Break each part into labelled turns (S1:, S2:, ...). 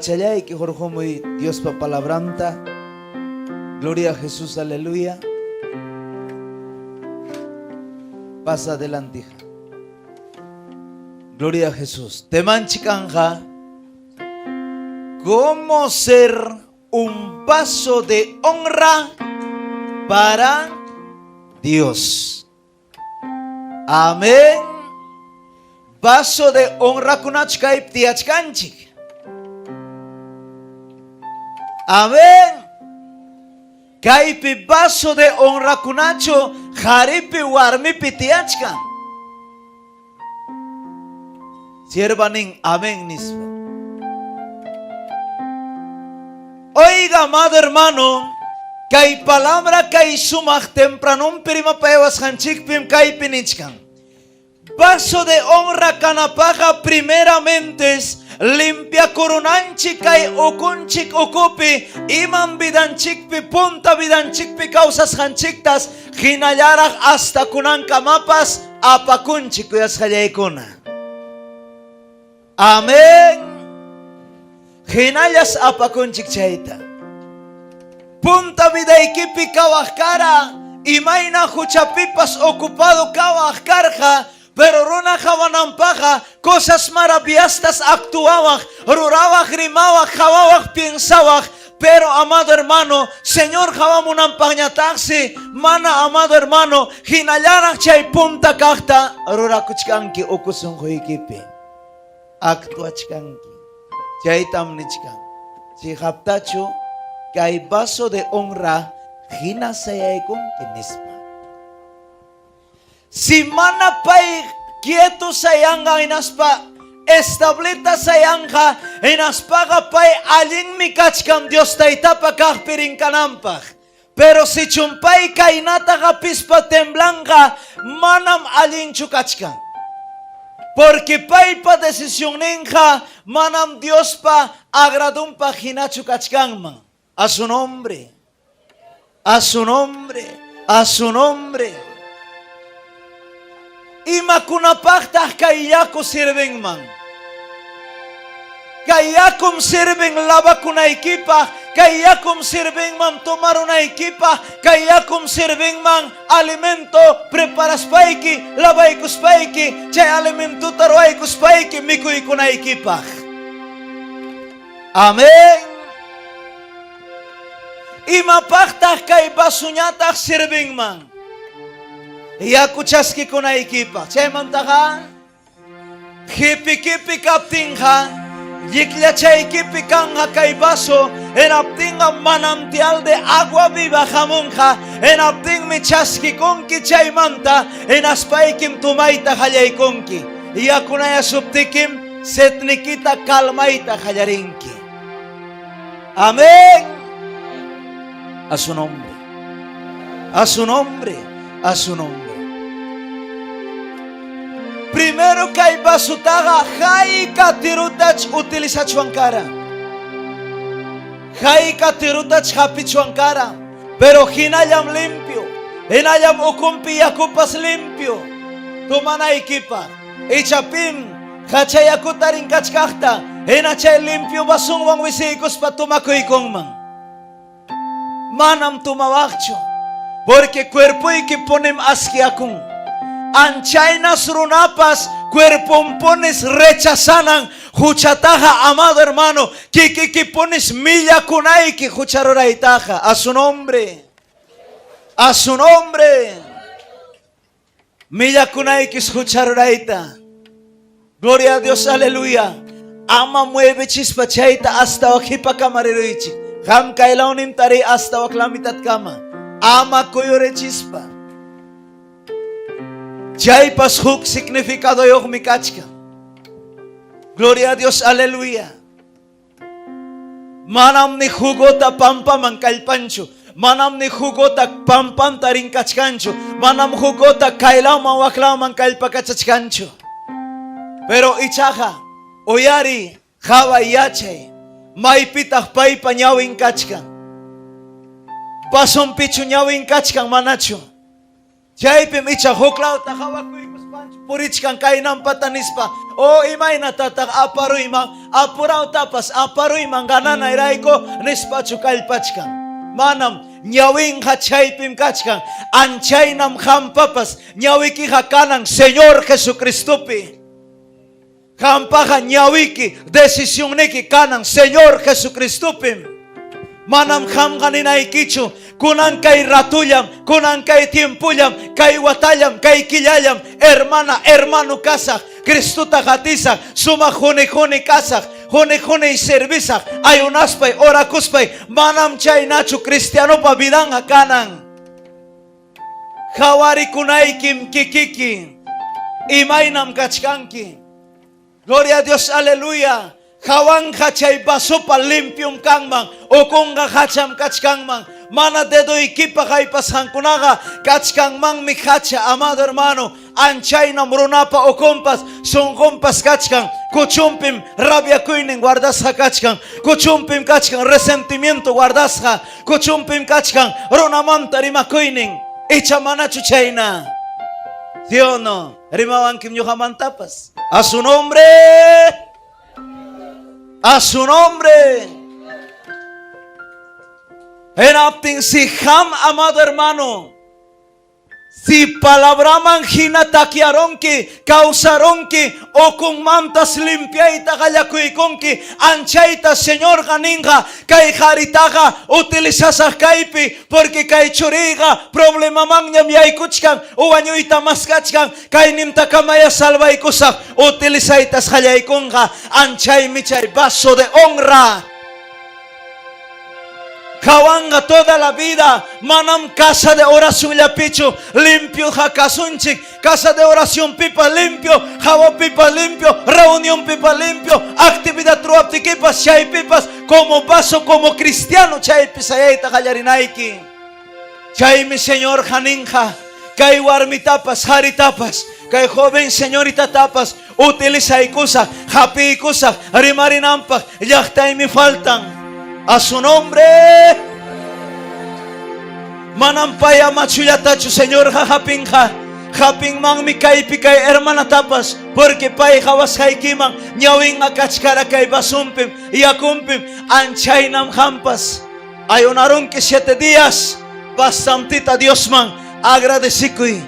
S1: Marchallay que jorjomoy Dios pa palabranta. Gloria a Jesús, aleluya. Pasa adelante, hija. Gloria a Jesús. Teman chikanja. ¿Cómo ser un vaso de honra para Dios? Amén. Vaso de honra kunachkai ptiachkanchik. Amén. Kaipi vaso de honra kunacho jaripi warmi pitiachkan. Siervanin amén nispa. Oiga, amado hermano, kay palabra kay sumak tempranong prima paewas hanchik pim kay pinichkan. Vaso de honra canapaja primeramente es limpia coronanchi kay okunchik okupi iman vidanchik pi punta vidanchik pi causas hanchiktas hinayarak hasta kunan kamapas apakunchik kuyas hayaykuna. Amén. Hinayas apakunchik chayta. Punta vidaykipi kawajkara imayna huchapipas ocupado kawajkarja. Pero runa jawanampaja cosas maravillosas actuaban, rurabaj, rimabaj, jawabaj, piensabaj. Pero amado hermano, Señor jawamunampañataxi, mana amado hermano, hinayarak chay punta kakta, rurakuchkanki okusun huikipi. Actuachkanki, chay tamnichkan. Si haptachu, que hay vaso de honra, hinasayaykun kinispa. Si mana pay quieto sayanga inaspa establita sayanga inaspaga pay alin mikachkam Dios taitapa kahpirin kanampag. Pero si chumpay kainata kapispa temblanga manam alin chukachkan. Porque pay pa decisión ninja manam Dios pa agradun pa hinachukachkan man. A su nombre, a su nombre, a su nombre. Ima kunapakta kayako sirven man. Kayakum sirven lava kuna equipa. Kayakum sirven man tomar una equipa. Kayakum sirven man alimento preparas paiki. Lavaikus paiki. Chay alimento taruaikus paiki. Mikui kuna equipa. Amén. Ima pakta kay basunyata sirven man. Ya kuchaski kuna equipa. Chay mantaga. Hipi kaptinga. Yikla chay equipi kanga kay vaso. En aptinga manantial de agua viva jamonja. En apting mi chaski konki chay manta. En aspaikim tumaita hayay konki. Ya kunaya subtikim setnikita kalmaita hayarinki. Amén. A su nombre. A su nombre. A su nombre. Primero que hay basutaga, hay katirutach utiliza chuancara. Hay katirutach hapi chuancara. Pero hinayam limpio. Hinayam okumpi yakupas limpio. Tumana equipa. Ichapim. Hachayakutarin kachkachta. Hinachay limpio basung wang wisikos patumakoy kongman. Manam tumawakcho. Porque cuerpo y que ponem asquiacum. Anchainas runapas, cuerpo pones rechazanan, huchataja, amado hermano, que pones milla kunai, que hucharoraitaja, a su nombre, a su nombre, milla kunai, que hucharoraita, gloria a Dios, aleluya, ama mueve chispachaita hasta wakipa kamariruichi, ham kailaunim tari hasta waklamitat kama, ama koyore chispa. Chay pashuk significado yok mikachka. Gloria a Dios, aleluya. Manam ni jugota pampa mankalpancho. Manam ni jugota pampan tarin kachkancho. Manam jugota kailaw mawaklaw mankalpakachachkancho. Pero ichaja, oyari, java yachay, maipitah pay pañawin kachkan. Pason pichu ñawin kachkan manacho. Chaypim icha huklaw tahawakuy kuspa purichkan kainam patanispa. O imay natatak aparuy mang apuraw tapas aparuy mang ganana iraiko nispa chukalpachkan. Manam nyawing hachaypim kachkan anchay nam hampapas nyawiki hakanang Señor Jesucristo pi. Hampaha nyawiki decisión niki kanang Señor Jesucristo pim. Manam ham kaninay kichu kunan kay ratuyam, kunan kay tiempuyam, kay watayam, kay kilayam, hermana, hermano kasak, Kristuta hatisak, suma huni kasak, huni servisak, ayunaspay, orakuspay, manam chay nachu Cristiano pa bidang kanang. Hawari kunay kim kikiki, imay nam kachkanki. Gloria a Dios, aleluya. Hawang hachay basupa limpium kangmang, o kung hacham kachkangmang, mana dedo ikipa kay pasangkunaga, kachkangmang mikhacha, amado hermano, anchay namrunapa o kompas, son kompas kachkang, kuchumpim, rabia kuinin guardas ha kachkang, kuchumpim kachkang, resentimiento guardas ha, kuchumpim kachkang, runamanta rima kuinin, ichamana chuchayna. ¿Sí o no? Rimawan kim yuhamantapas. A su nombre. A su nombre. En aptin si ham, amado hermano, si palabra manjina taquiaronki, causaronki, o con mantas limpiaita gallacuiconki, anchaita Señor ganinga, kay jaritaga, utilizasas kaipi, porque kay churiga, problema mangya miaykuchkan, o añuita maskachkan, kay nimta kamaya salvaikusak, utilizaitas gallaiconga, anchay michay, vaso de honra. Kawanga toda la vida, manam casa de oración yapicho, limpio jakasunchik, casa de oración pipa limpio, jabo pipa limpio, reunión pipa limpio, actividad truaptiquipas, chay pipas, como paso como cristiano, chay pisayaita gallarinaiki. Chay mi Señor janinja, kay warmitapas, haritapas, kay joven señorita tapas, utiliza ikusa, hapi ikusa, rimarinampak, yachtay mi faltan. A su nombre. Manampaya machuyatachu Señor jajapinja. Japing mang mi kaipi kay hermana tapas. Porque pay jawas haikiman. Nyawing akachkara kay basumpim. Yakumpim. Anchay nam hampas. Ayunaron que 7 días. Bastantita Dios man. Agradecikuy.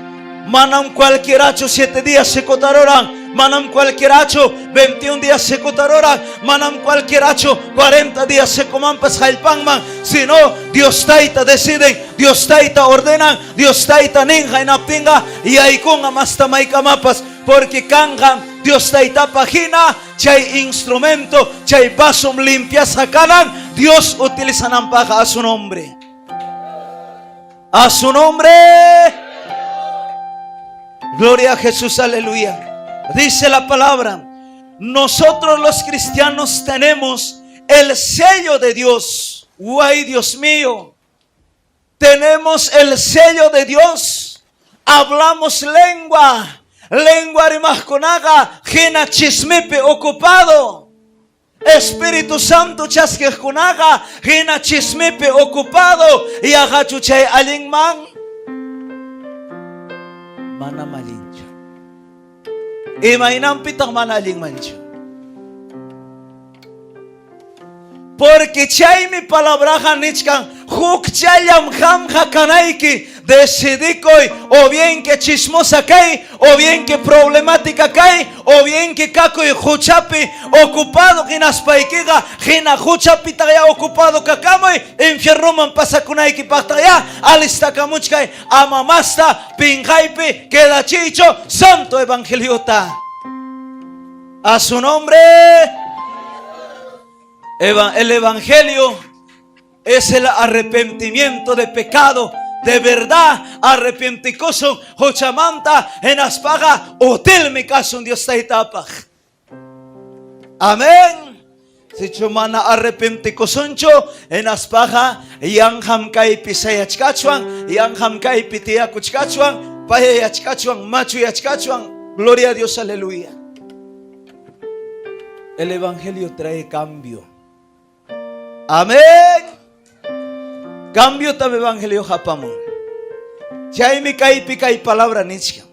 S1: Manam cualquieracho 7 días se cotaroran. Manam cualquieracho 21 días se cotaroran. Manam cualquieracho 40 días se coman pasjalpangman. Si no, Dios taita deciden, Dios taita ordenan, Dios taita ninja en aptinga y aikun amastamay kamapas. Porque kangan Dios taita pagina, chay instrumento, chay vaso limpias sacanan, Dios utiliza nampaja a su nombre. A su nombre. Gloria a Jesús, aleluya. Dice la palabra, nosotros los cristianos tenemos el sello de Dios. ¡Ay, Dios mío! Tenemos el sello de Dios. Hablamos lengua rimasconaga, jena chismepe ocupado. Espíritu Santo chasquejunaga, jena chismepe ocupado. Y agachuchay alingman. Mana malincho. Imainam pitang mana alingmancho. Porque chay mi palabra hanichkan, huk chayam ham hakanaiki, decidikoy, o bien que chismosa kay, o bien que problemática kay, o bien que kakoy huchapi, ocupado kinaspaikiga, hina huchapi taya ocupado kakamoy, infierno man pasakunaiki pataya, alistakamuchkay, amamasta, pinjaipi, queda chicho, santo evangeliota. A su nombre. El evangelio es el arrepentimiento de pecado, de verdad, arrepenticoso, hochamanta, en aspaga, hotel mi caso un Dios taitapaj. Amén. Si chumana arrepenticosuncho, en aspaga, yang hamkai pisayachkachuan, yang hamkai pitiakuchkachuan, payachkachuan, machuyachkachuan. Gloria a Dios, aleluya. El evangelio trae cambio. Amén. Cambio tam evangelio japamon. Chay mi kaipi kay palabra nichka.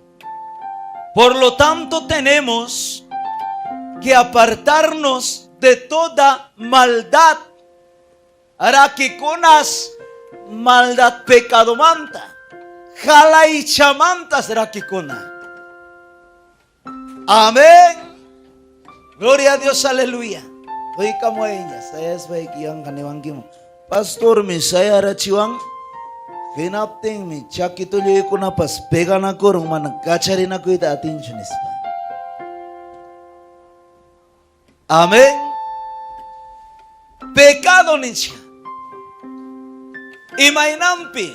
S1: Por lo tanto, tenemos que apartarnos de toda maldad. Rakikunas maldad pecado manta. Jalai chamantas rakikuna. Amén. Gloria a Dios, aleluya. Hoy como ella, saya sebagai yang kaniwang kimo. Pastor mi saya rachiwang. Hinapting mi chakituloy ko na pas pega na ko rung managkachari na ko ita attentionis pa. Amén. Pecado niya. Imainampi.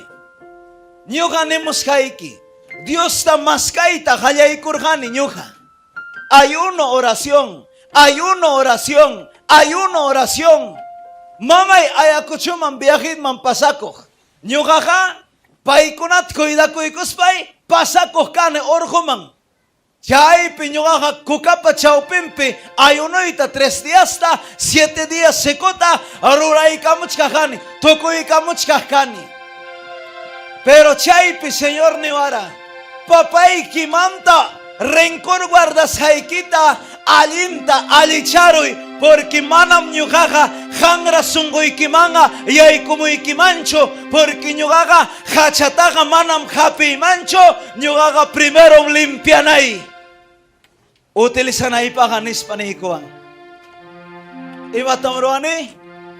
S1: Nyuha ni muskaiki. Dios ta maskaita kayay kurhani nyuha. Ayuno oración. Ayuno oración. Ayuno oración. Mamay ayakuchuman biyahid man pasakok. Nyuha ka. Paikunat kuida kuikuspay. Pasakok kane orhumang. Chay piñugaja kukapa chaupimpi ayunoita 3 días ta 7 días secota arurai kamuchkajani tukui kamuchkajani. Pero chaypi Señor niwara papay kimanta rencor guardas haikita alinta alicharui porque manam ñugaja jangra sunguikimanga yaikumuikimancho porque ñugaga hachataga manam hapi mancho ñugaga primero limpianay. Utilizan ahí paganis panikuan. Iba tamroani,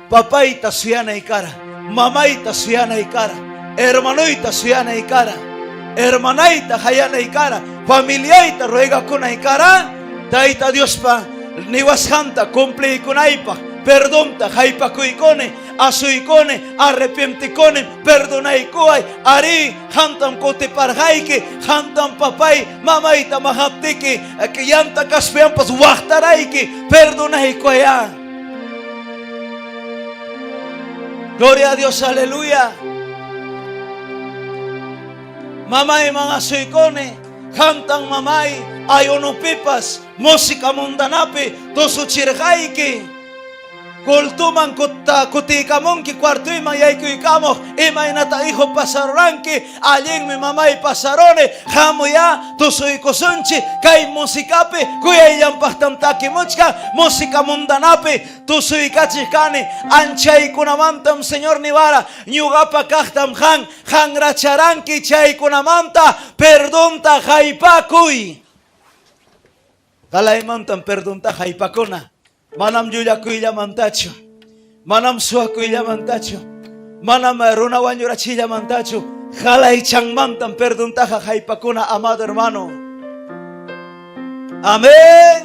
S1: papay tasuyana ikara, mamay tasuyana ikara, hermanoita suyana ikara, hermanaita hayana ikara, familiaita ruega kuna ikara, taita Dios pa, niwas hanta cumple ikunaipa, perdonta haipa kuikone, asuikone, arrepientikone, perdonaikuay, ari hantam kote parhaike, hantam papay, mamaita mahaptiki, que yanta kaspean pas wahtaraike, perdonaikuaya. Gloria a Dios, aleluya. Mamay mga suikone, hantam mamay, ayono pipas, musika mundanapi, tosuchirhaike. Kultuman kutikamon ki kwarto ima yaiku ikamo ima inata hijo pasaranki alien mi mamá y pasarone jamo ya tusoy kosunchi kai musikape kuya yampastam taki muchka música mundanape tusoy kachikani anchay kunamantam Señor nivara nyugapa kahtam han racharanki chay kunamanta perdonta jaipakuy kalaimantam perdonta jaipakuna. Manam yuya kuya mantacho, manam sua kuya mantacho, manam runa wanyura chilla mantacho, jala y changmantan perdón taja jaipakuna, amado hermano. Amén.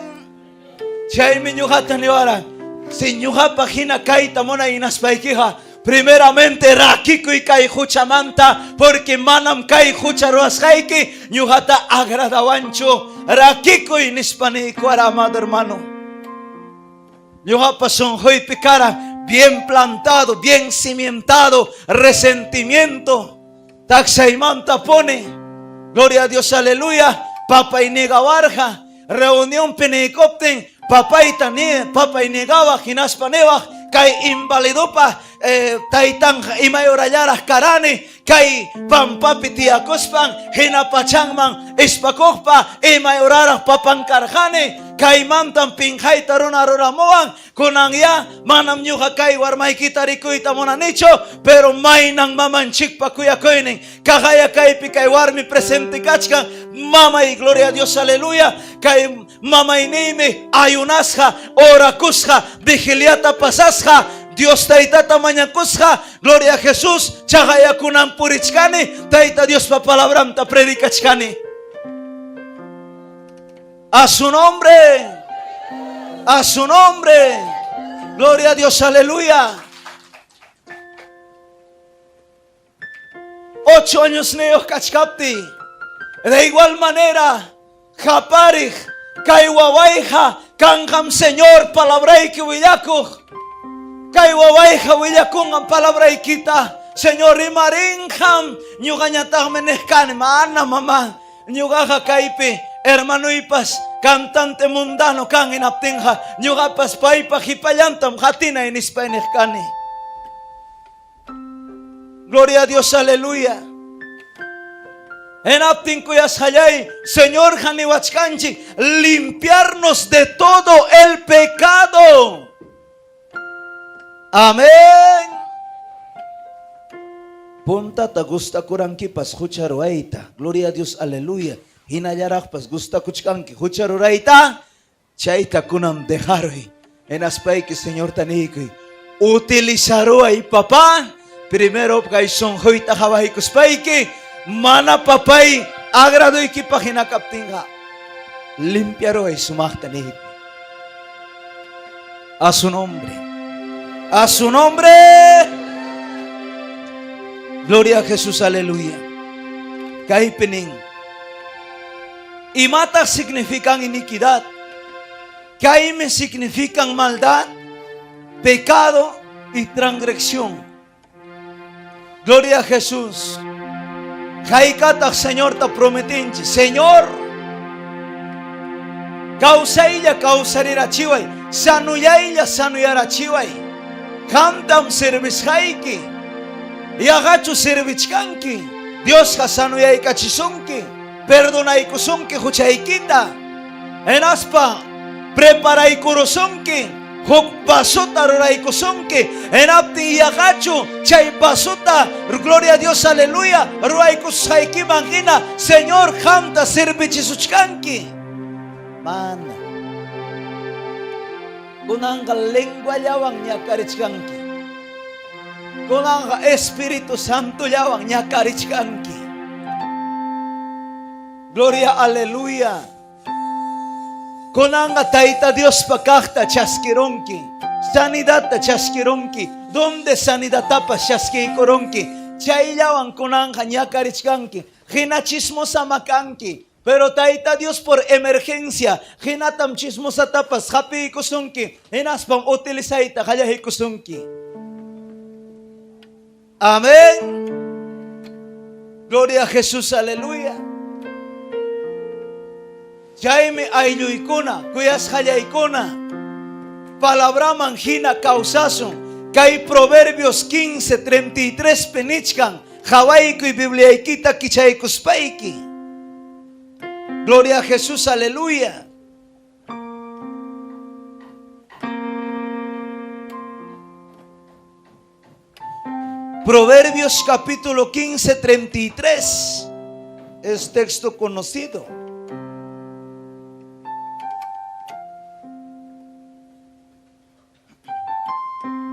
S1: Chay mi nyuhata niwara, si nyuha pagina kaita mona inaspaikiha, primeramente rakiku y kai huchamanta, porque manam kai hucharuas haiki, nyuhata agradawancho, rakiku y nispanikuara, amado hermano. Yohapa son hoy picara, bien plantado, bien cimentado, resentimiento. Taxaimanta pone, gloria a Dios, aleluya. Papa y negabarja, reunión penicopten, papa y negaba, ginaspaneva, kai invalidopa, taitan y mayorayaras karane, kai pampapi tiakospan, hinapachangman, espakokpa, y mayoraras papankarjane. Kay mantam pinghay taruna ruramoan kunang ya manam nyuha kay warmay kita rikuita mona nicho pero may nang mamanchik pa kuya koining kahaya kay pikay warmi presente kachka mamay gloria a Dios aleluya kay mamay nime ayunasha orakusha vigiliata pasasha Dios taita tamañakusha gloria a Jesús chagaya kunang purichkani taita Dios pa palabram ta predikachkani. A su nombre, a su nombre, gloria a Dios, aleluya. 8 años neos kachkapti, de igual manera, japarij, kaiwawaija, kanjam Señor, palabra que villaco, kaiwawaija villacungan palabra kita, Señor imarinjam, nyuganyatah menehkan, mana mamá, nyugaja kaipi. Hermano ipas, cantante mundano kan inaptinja, nyugapas paipa hipayantam hatina inispainekani. Gloria a Dios, aleluya. Enaptin kuyas hayay, Señor Haniwachkanchi, limpiarnos de todo el pecado. Amén. Punta ta gusta kuranki pas hucharuaita. Gloria a Dios, aleluya. Hinayarak pas gusta kuchkanki hucharuaita. Chaita kunam dejaroi. En aspay que Señor taniki. Utilizaron ahí papá. Primero kay son hoita hawahi kuspay que mana papay agrado y ki pagina kaptinga. Limpiaro ay sumahtanihit. A su nombre. A su nombre. Gloria a Jesús, aleluya. Kaipening. Y mata significan iniquidad. Caime significan maldad, pecado y transgresión. Gloria a Jesús. Jaikata Señor te prometinchi. Señor, causa ella causarira chihuay. Sanuya ella sanuyara chihuay. Cantam service haiki. Y agachu servichkanki. Dios hasanuya ikachisonki. Perdona ikusunki huchaikita. En aspa. Prepara ikurosonki. Hok basota ruraikosonki. En apti y agachu. Chay basota. Gloria a Dios, aleluya. Ruaikushaiki mangina. Señor, hamta servichisuchkanki. Mana. Kunanga lengua yawang nyakarichkanki. Kunanga Espíritu Santo yawang nyakarichkanki. Gloria, aleluya. Kunanga taita Dios pakakta chaskironki. Sanidad ta chaskironki. Donde sanidad tapa chaskikoronki. Chayawang kunanga nyakarichkanki. Hinachismo samakanki. Pero taita Dios por emergencia. Hinatam chismosa tapas hapi kusunki. Hinaspam utilizaita kayahi kusunki. Amén. Gloria a Jesús, aleluya. Jaime ayluikuna, kuyas hayaikuna. Palabra manjina causason. Kai Proverbios 15:33 penichkan. Hawaiku y bibliaikita kichaikuspaiki. Gloria a Jesús, aleluya. Proverbios capítulo 15:33 es texto conocido.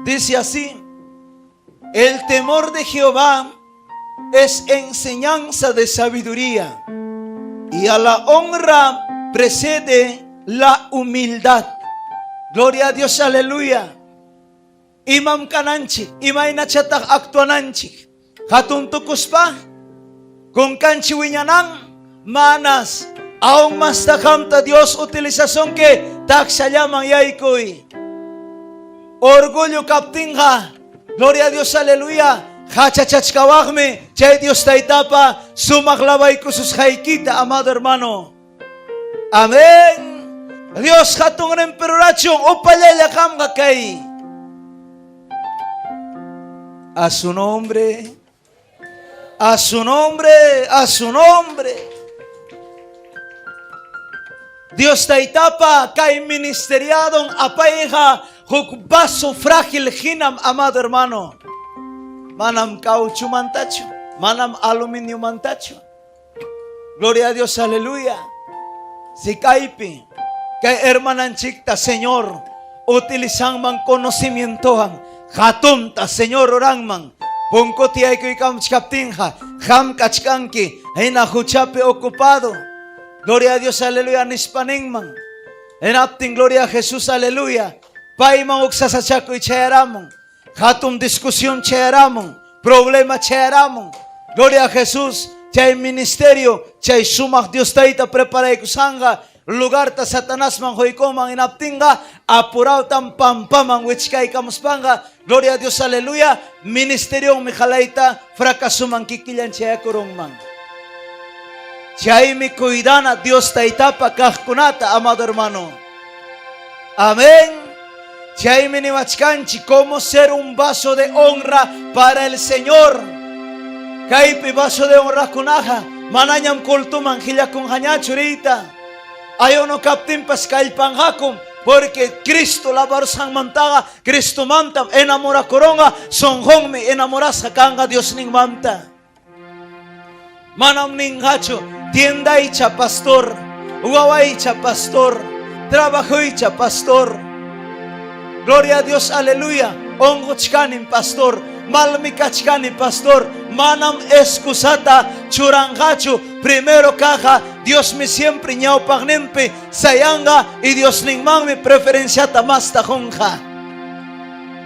S1: Dice así: el temor de Jehová es enseñanza de sabiduría, y a la honra precede la humildad. Gloria a Dios, aleluya. Imam kananchi, imay na chatak aktuananchi. Hatun tukuspa, kung kanchi winyanang manas, aong mas takamta Dios utilización que taksayamang yaikoy. Orgullo kaptinga. Gloria a Dios, aleluya. Hachachachkawagme, chay Dios taitapa, sumaklabay ko sus haikita, amado hermano. Amén. Dios hatong emperorachong upalayakam kakay. A su nombre, a su nombre, a su nombre. Dios taitapa, kay ministeriadong apayeha, hukbaso frágil hinam, amado hermano. Manam caucho mantacho, manam aluminio mantacho. Gloria a Dios, aleluya. Si kaipi, kay hermanan chikta, Señor, utilizan man conocimiento han, hatunta, Señor, orang man, pungkoti ay ko'y kamchkaptinha, ham kachkanki, ay nahuchape ocupado. Gloria a Dios, aleluya, nispaning man. Enapting, gloria a Jesús, aleluya. Pay man uksasachako y chayaramon. Hatum discusión chayaramon, problema chayaramon. Gloria a Jesús, chay ministerio, chay sumak Dios taita prepara ikusanga, lugar ta Satanas man hoikomang inaptinga, apuraw tam pampamang wichkay kamuspanga. Gloria a Dios, aleluya. Ministerio mijalaita, fracasumang kikilyan chayakurong man. Chay mi cuidana Dios taitapa kahkunata, amado hermano. Amén. Chay minimachkanchi, cómo ser un vaso de honra para el Señor. Kaipi vaso de honra kunaja, Mananyam kulto manghilya kung hanya churita. Ayaw no kaptim pas kailpanghakom. Porque Cristo labar sang mantaga, Cristo mantam, enamora koronga, songhong me enamora sakanga Dios ning manta. Manam ning hacho, tienda icha pastor, ugawa icha pastor, trabajo icha pastor. Gloria a Dios, aleluya. Ongo chkanin pastor, malmika chkanin pastor, manam excusata, churangacho, primero caja, Dios me siempre ñao pagnempe, sayanga, y Dios ningman mi preferencia tamasta jonja.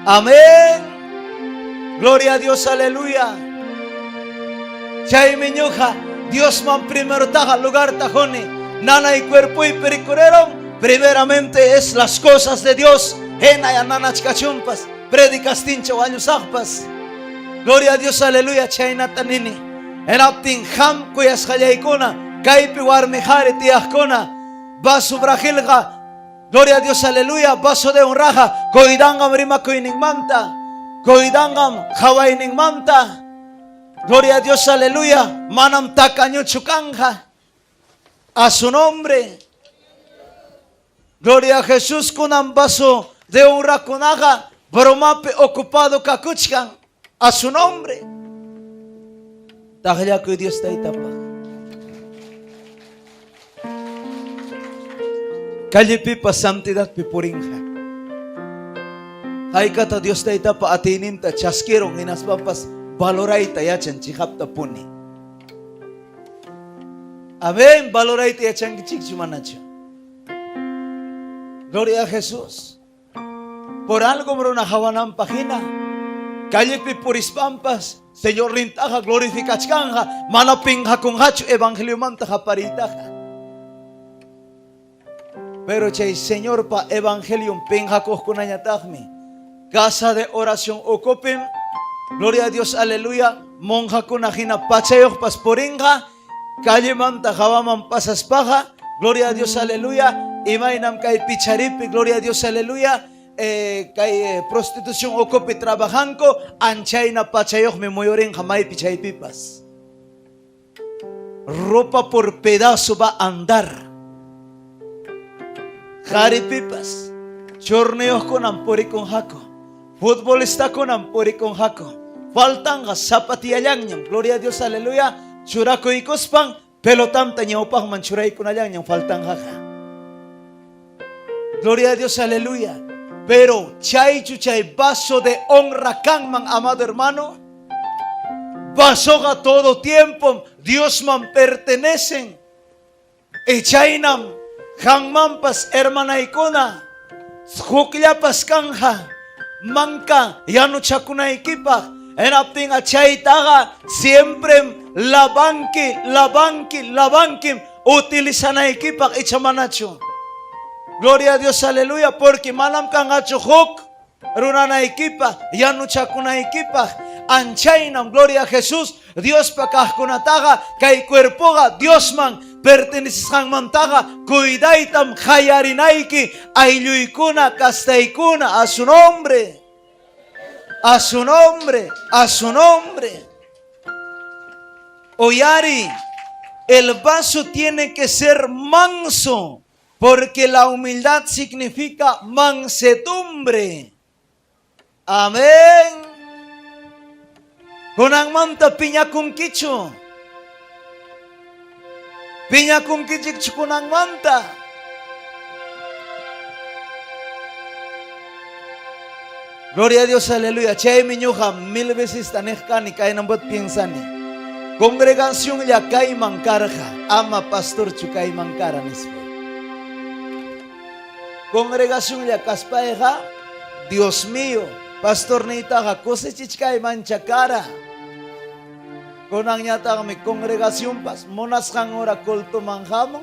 S1: Amén. Gloria a Dios, aleluya. Chay miñoja, Dios man primero taja lugar tajone, nana y cuerpo y pericureron, primeramente es las cosas de Dios. Hena ya nana chkachumpas, predicas tincho años agpas. Gloria a Dios, aleluya, chayna tanini. En aptin ham kuyas hayaikona, kaipi warmejare tiakona, vaso brajilga. Gloria a Dios, aleluya, vaso de honraja, koidangam rima koining manta, koidangam hawaining manta. Gloria a Dios, aleluya, manam tacaño chukanja. A su nombre. Gloria a Jesús con un vaso de honra con haga, bromape ocupado kakuchkan, a su nombre. Tajaya que Dios está itapa. Calle pipa santidad pipurinja. Haikata Dios está itapa atininta chasquieron en las papas valoraita yachan chihapta puni. Amén, valoraita yachan kichikchumanacha. Gloria a Jesús. Por algo, brona jawanam página. Calle pipuris pampas. Señor rintaja, glorificachkanja. Manapinja con hacho, evangelio mantaja paritaja. Pero chay Señor pa evangelium pinja kohkunanyatagmi. Casa de oración ocupen. Gloria a Dios, aleluya. Monja kunajina pachayoh pasporinja. Calle manta jawaman pasaspaja. Gloria a Dios, aleluya. Imainam kay picharipi, gloria a Dios, aleluya. Kay prostitución ocupi trabajanko, anchay na pachayoh me moyorin jamay pichay pipas. Ropa por pedazo va a andar. Jari pipas. Chorneos con ampori con jaco. Futbolista con ampori con jaco. Faltanga zapatilla llanyam, gloria a Dios, aleluya. Churaco y cospan, pelotam tañaupang manchuray con allanyam, faltan jaja. Gloria a Dios, aleluya. Pero chay chuchay vaso de honra kanman, amado hermano. Vaso a todo tiempo, Dios man pertenecen. Echainam, hanmampas hermana ikona. Jukllapas kanja, manka, yano chakuna equipa. En apting achay taga, siempre la banki, utilizan a equipa echamanacho. Gloria a Dios, aleluya, porque manam kangacho hok, runana equipa, yanu chakuna equipa, anchainam, gloria a Jesús, Dios pakahkunataga, kay cuerpoga, Dios man, pertenecen mantaga, cuidaitam, hayarinaiki, ayluikuna, castaikuna, a su nombre, a su nombre, a su nombre. Oyari, el vaso tiene que ser manso. Porque la humildad significa mansedumbre. Amén. Kunang manta piña kung kicho. Piña kung kichik kunang manta. Gloria a Dios, aleluya. Chay miñuja 1000 veces tanejkani kay nambot piensani. Congregación ya kay mankarja. Ama pastor chukay mankara nispo. Congregación ya caspaeja, Dios mío, pastor neitaja, cosechichkay manchacara. Konang nyata mi congregación pas, monas kang ora kulto manjamo.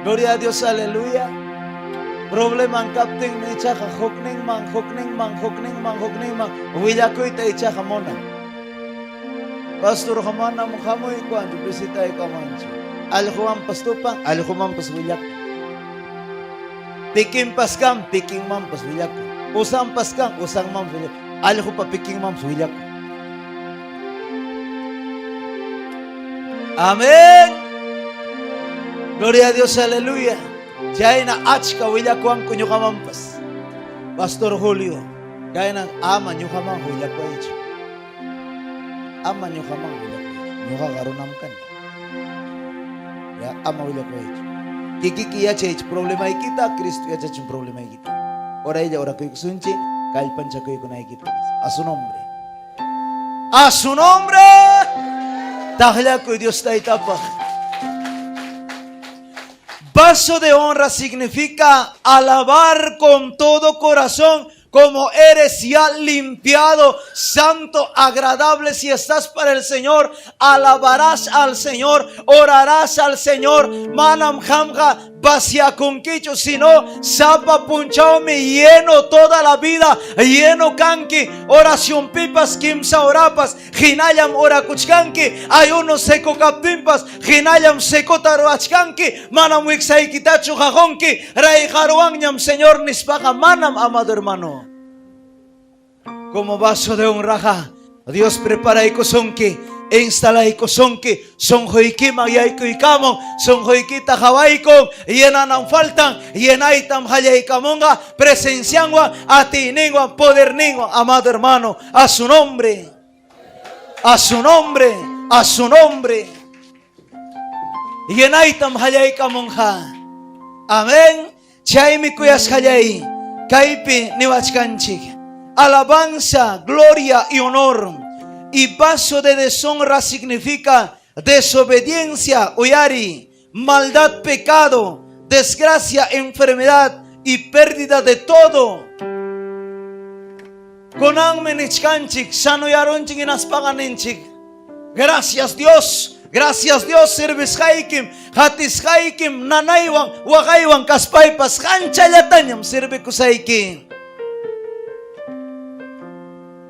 S1: Gloria a Dios, aleluya. Problema ang kapting na ichaja, hokning man. Huwilakoy ta ichaja mona. Pastor hamana mo kamoy kwanto, bisita ikamancho. Alhuam pastupang, alhumam paswilak. Piking paskam, piking mam paswilak. Usang paskam, usang mam paswilak. Alho pa piking mam paswilak. Amén. Gloria a Dios, aleluya. Jaya na achka willa kuang kunyo kamampas. Pastor Julio, kaya na ama nyo kamang willa ko ito. Ama nyo kamang willa ko ito. Nyo kakarunam kan. Ya ama willa ko ito. Kikikiya chay problema kita, Kristo ya chay problema kita. Ora ella ora kuy kusunchi, kalpan cha kuy kunay kita. A su nombre. A su nombre. Tahla kuy Dios ta itapa. Vaso de honra significa alabar con todo corazón, como eres ya limpiado, santo, agradable. Si estás para el Señor, alabarás al Señor, orarás al Señor. Manam hamga vacia con quicho, si no, sapa punchao me lleno toda la vida, lleno kanki, oración pipas, kimsa orapas, hinayam ora kuchkanki, ayuno seco kapimpas, hinayam seco taruachkanki, manam wiksai kitachu jajonki, raijaruanyam, Señor nispaga, manam, amado hermano. Como vaso de honra, Dios prepara y kosonki, instala y kosonki, son joikima y aikikamon, son joikita hawaikon, llenan faltan, llenaitam hayaikamonga, presenciangwa, atiningwa, poderningwa, amado hermano, a su nombre, a su nombre, a su nombre, llenaitam hayaikamonja, amén, chaimi kuyas hayai, kaipi niwachkanchik. Alabanza, gloria y honor. Y vaso de deshonra significa desobediencia, oyari, maldad, pecado, desgracia, enfermedad y pérdida de todo. Konang menichkanchik, sanoyaronchik inaspaganenchik. Gracias Dios, gracias Dios, servis haikim, hatis haikim, nanaywan, wakaywan, kaspaypas, hanchayatanyam, sirve kusaikim.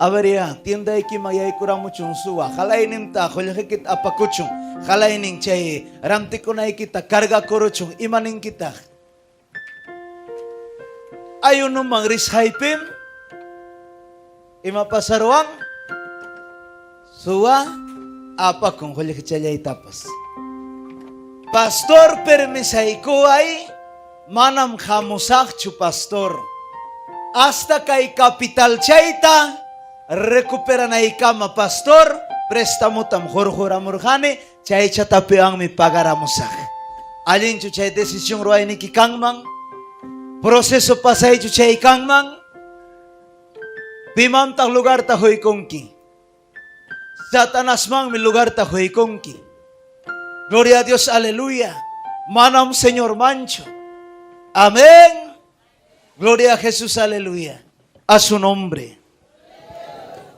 S1: A ver ya, tienda iki mayay kuramuchun suwa, halainin ta, holyakit apakuchun, halainin chay, ramtiko na ikita, karga kuruchun, imanin kita. Ayun numang rishaipim, imapasaruang, suwa, apakung holyakit chay tapas. Pastor permisay ko ay, manam hamusak chu pastor. Hasta kay kapital chayta, recupera na ikama pastor, préstamo tam jorjora murjane, chay chatapeang mi pagaramusak. Alin chu chay desisyon roay ni kikangmang, proseso pasay chu chay kangmang, pimantang lugar ta hoy kongki. Satanas mang mi lugar ta hoy kongki. Gloria a Dios, aleluya. Manam Señor mancho. Amén. Gloria a Jesús, aleluya. A su nombre.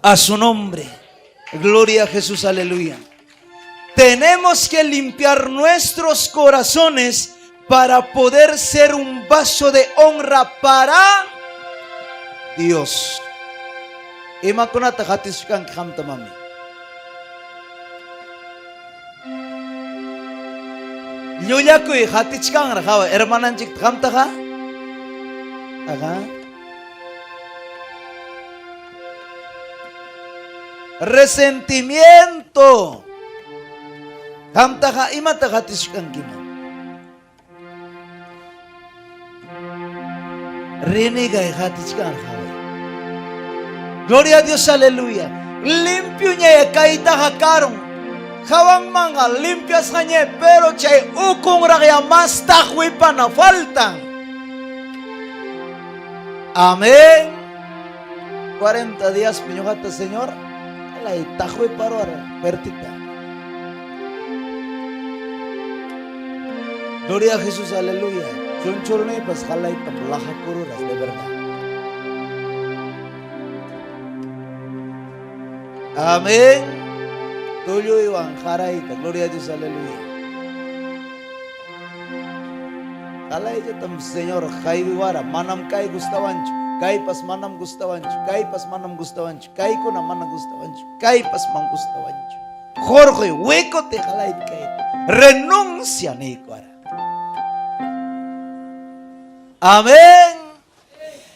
S1: A su nombre. Gloria a Jesús, aleluya. Tenemos que limpiar nuestros corazones para poder ser un vaso de honra para Dios. Imakunata hatiskan kamtamami. Yuyakuy hatichkan rahawa hermananchik kamtaha. Aga. Resentimiento. Kamtaha imata hatiskan kima. Renegay hatichkan rahawa. Gloria a Dios, aleluya. Limpio niya kaita hakarong. Kawang mga limpias kanya, pero chay ukong rakya mas takwi pa na faltang. Amén. 40 días pinyukata, Señor. Alay, takwi paror, pertita. Gloria a Jesús, aleluya. Chunchur na ipas kalay tamlaha kururas, de verdad. Amén. Tuyo iwan karaita, gloria a Dios, aleluya. Kalay jatam Señor, kay viwara, manam kay gustawancho, kay pas manam gustawancho, kay pas manam gustawancho, kay ko na manam gustawancho, kay pas man gustawancho. Jorge, hueco te kalay kay, renuncia ni kuara. Amén.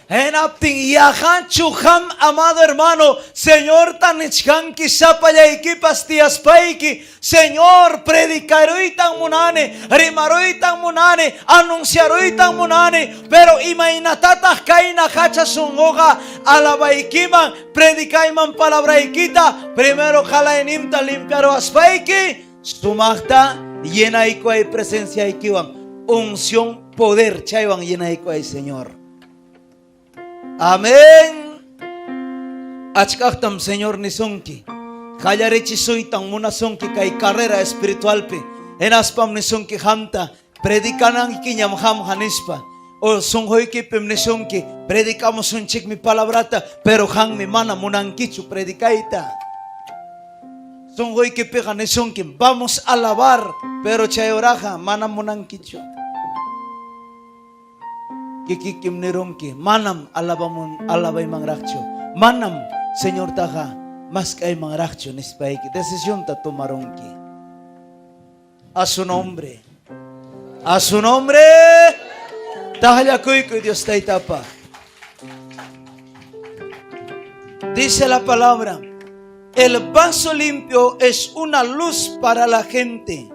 S1: Henapting yahan chuham, amado hermano, Señor tanichkan kisapayayki pastias paiki, Señor predicaruitan munane, rimaruitan munane, anunciaruitan munane, pero imainatatas kaina hacha sungoga, alabaikiman, predicaiman palabraikita, primero jalaenimta limpiaro aspaiki, sumachta llenaiko hay presencia ikiwan, unción, poder, chaiwan llenaiko hay Señor. Amén. Achkaktam Señor nisonki. Kayarichi suitang munasonki kay carrera espiritual pe. Enaspam nisonki hamta. Predikanang kinyam ham hanispa. O sunghoy kipim nisonki. Predicamos un chik mi palabrata. Pero hang mi mana munangkichu predikaita. Sunghoy kipiha nisonki. Vamos a alabar. Pero chayoraja mana munangkichu. Kikikim nirongki, manam alabay mangrakcho, manam Señor taja, mas kay mangrakcho nispaiki, decisión ta tomarongki. A su nombre, tahaya kuy Dios ta itapa. Dice la palabra, el vaso limpio es una luz para la gente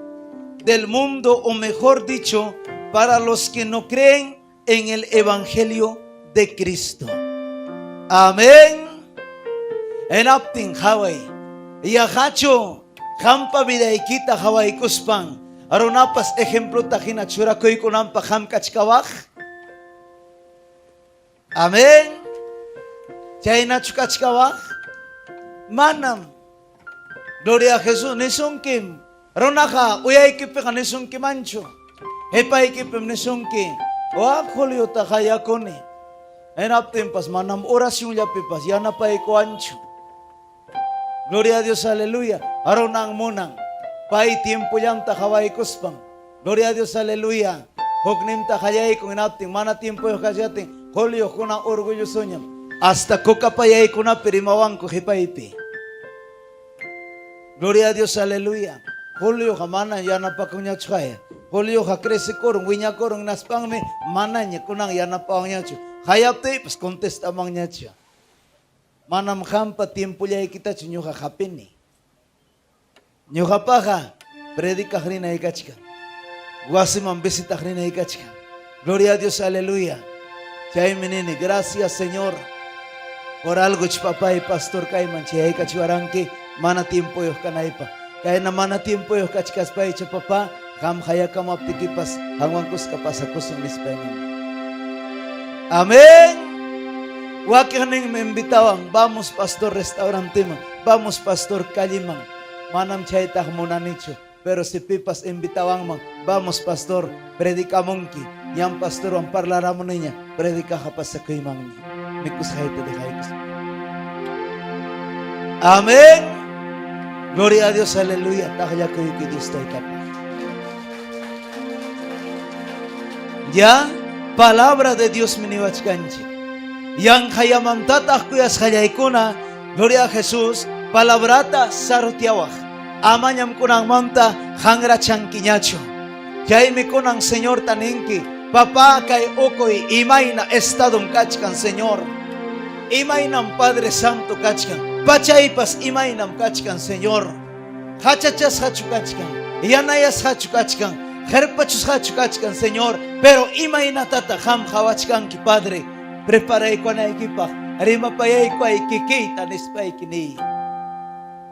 S1: del mundo, o mejor dicho, para los que no creen en el evangelio de Cristo. Amén. En apting Hawaii. Yahacho. Hampa vidaikita Hawaii kuspan. Aronapas ejemplo tajina churakoy kunampa ham kachkawaj. Amén. Chayna chukachkawaj. Manam. Gloria a Jesús. Nisonkim. Ronaja. Uyaykipeja nisonkim mancho. Hepaikipem nisonkim. Wah kolio takaya kone. Enap tempas manam oración ya pipas ya na pa ancho. Gloria a Dios, aleluya. Aronang munang. Pai tiempo yang takawai kuspang. Gloria a Dios, aleluya. Hognim takayay kung enapting mana tiempo yo kasyating. Kolio kuna orgullo sonyam. Hasta kokapayay kuna perimawang ko hipaipi. Gloria a Dios, aleluya. Kolio kamana ya na pa kunya chukaya. Polio ha crece korong, winya korong naspang me, mananya kunang yana pa ang nyacho. Hayap te, pas contest amang nyacho. Manam hampa tiempo liay kita chu nyo kakapin ni. Nyo kapaha, predica hrina ikachka. Guasimam besita hrina ikachka. Gloria a Dios, aleluya. Chay menene, gracias Señor. Por algo chpapay pastor kaiman, chay kachuaranke, mana tiempo yo kanaipa. Kaya na mana tiempo yo kachkas pa chapapa. Kam kaya kam aptikipas hangwangkus kapas akusong lispanin. Amen. Wakihaning membitawang, vamos pastor restaurante man, vamos pastor kalimang, manam chaytah munanicho, pero si pipas imbitawang man, vamos pastor predikamongki, yang pastor ang parlaramo niya, predika kapas sa kuymang niya. Mikus hayto de haytos. Amen. Gloria a Dios, aleluya. Tahaya kuy ki Dios tay kapag. Ya, palabra de Dios miniwachkanchi. Yang hayamamtatah kuyas hayaykuna, gloria a Jesús, palabrata sarotiawah. Amanyam kunang mamta hangra chankiñacho. Yay mi kunang Señor taninki, papá kay okoy imayna estadong kachkan Señor. Imaynam Padre Santo kachkan. Pachaypas imaynam kachkan Señor. Hachachas hachukachkan. Yanayas hachukachkan. Herpachus hachukachkan Señor. Pero imaynatata ham hawachkan ki Padre. Preparay ko na ikipah. Rimapayay ko ay kikita nispay kini.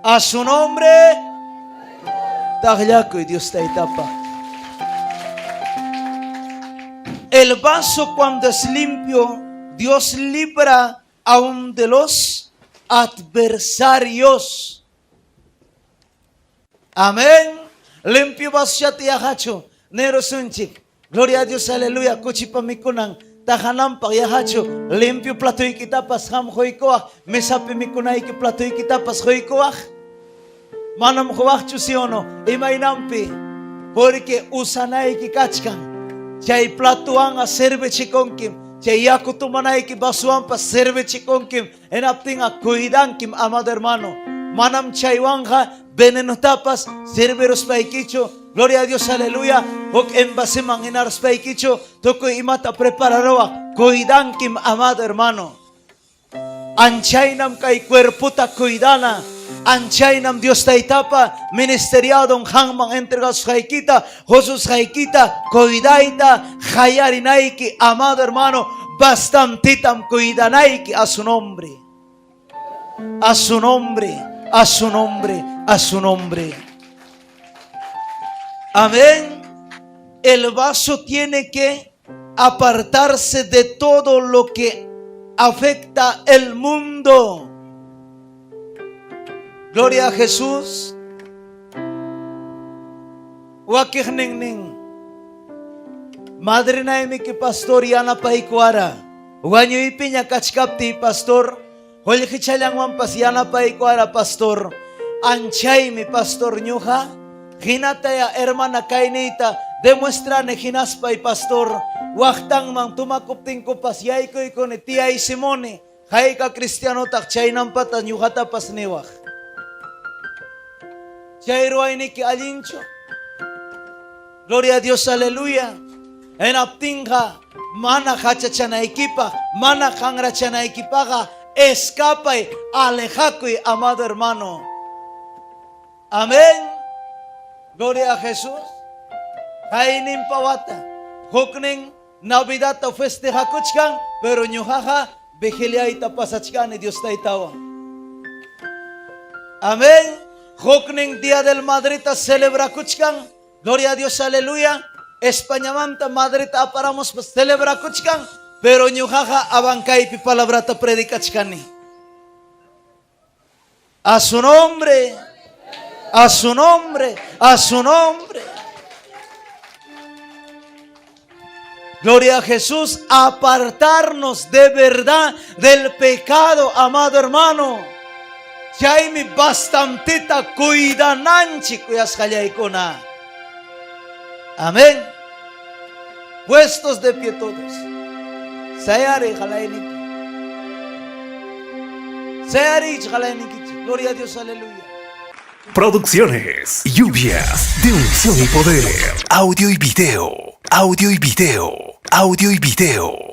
S1: A su nombre. Tagliaco y Dios te tapa. El vaso cuando es limpio, Dios libra aún de los adversarios. Amén. Limpio vaso ya te hacho. Nero sunchik. Gloria a Dios, aleluya. Kuchipamikunang. Tahanampak yahacho. Limpio platoy kitapas ham hoikoah. Mesapi mikunay ki platoy kitapas hoikoah. Manam huwach chusiono. Imaynampi. Porque usanay ki kachkan. Chay platuang a serve chikonkim. Chay yakutumanay ki basuan pa serve chikonkim. Enapting a cuidankim, amado hermano. Manam chaywanja veneno tapas serveros paikicho. Gloria a Dios, aleluya. Hok embasemang inaros paikicho. Toko imata prepararoa. cuidan kim amado hermano. Anchaynam kay cuerpo ta cuidana. Anchaynam Dios ta itapa ministeriadong hangmang entregas haykita, Jesús haykita, cuidaita, hayarinaiki, amado hermano, bastantitam cuidanaiki a su nombre. A su nombre, a su nombre, a su nombre. Amén. El vaso tiene que apartarse de todo lo que afecta el mundo. Gloria a Jesús. Wakih ning ning. Madre na imi ki pastor yana paikuara. Wanyo ipinya kachkapti pastor. Hol kichalang wampas yana paikuara pastor. Anchay mi pastor nyuha. Hinataya hermana kainita. Demuestra ne hinaspay pastor. Waktang mang tumakupting ko pasyay ko iko ni tiyay Simone. Hay ka Kristiano tak chay nampat at nyuhata pasniwak. Chairo ay ni ki alincho. Gloria a Dios, aleluya. En aptinga, mana kachachana equipa, mana kangrachana equipaga, escapa y alejaco y amado hermano. Amén. Gloria a Jesús. Kainin pawata. Hukning Navidad o festejakuchkan, pero nyuhaha vigilia ita pasachkan y Dios ta itawa. Amén. Hukning Día del Madrid ta celebra kuchkan. Gloria a Dios, aleluya. España manta Madrid ta paramos celebra kuchkan, pero nyuhaha abancay pi palabra ta predicachkani. A su nombre. A su nombre. A su nombre. Gloria a Jesús, apartarnos de verdad del pecado, amado hermano. Chaimi bastantita cuidananchi kuyas hallaykuna. Amén. Puestos de pie todos. Sayari halayniki. Sayari halayniki. Gloria a Dios, aleluya.
S2: Producciones, lluvias de unción y poder. Audio y video. Audio y video. Audio y video.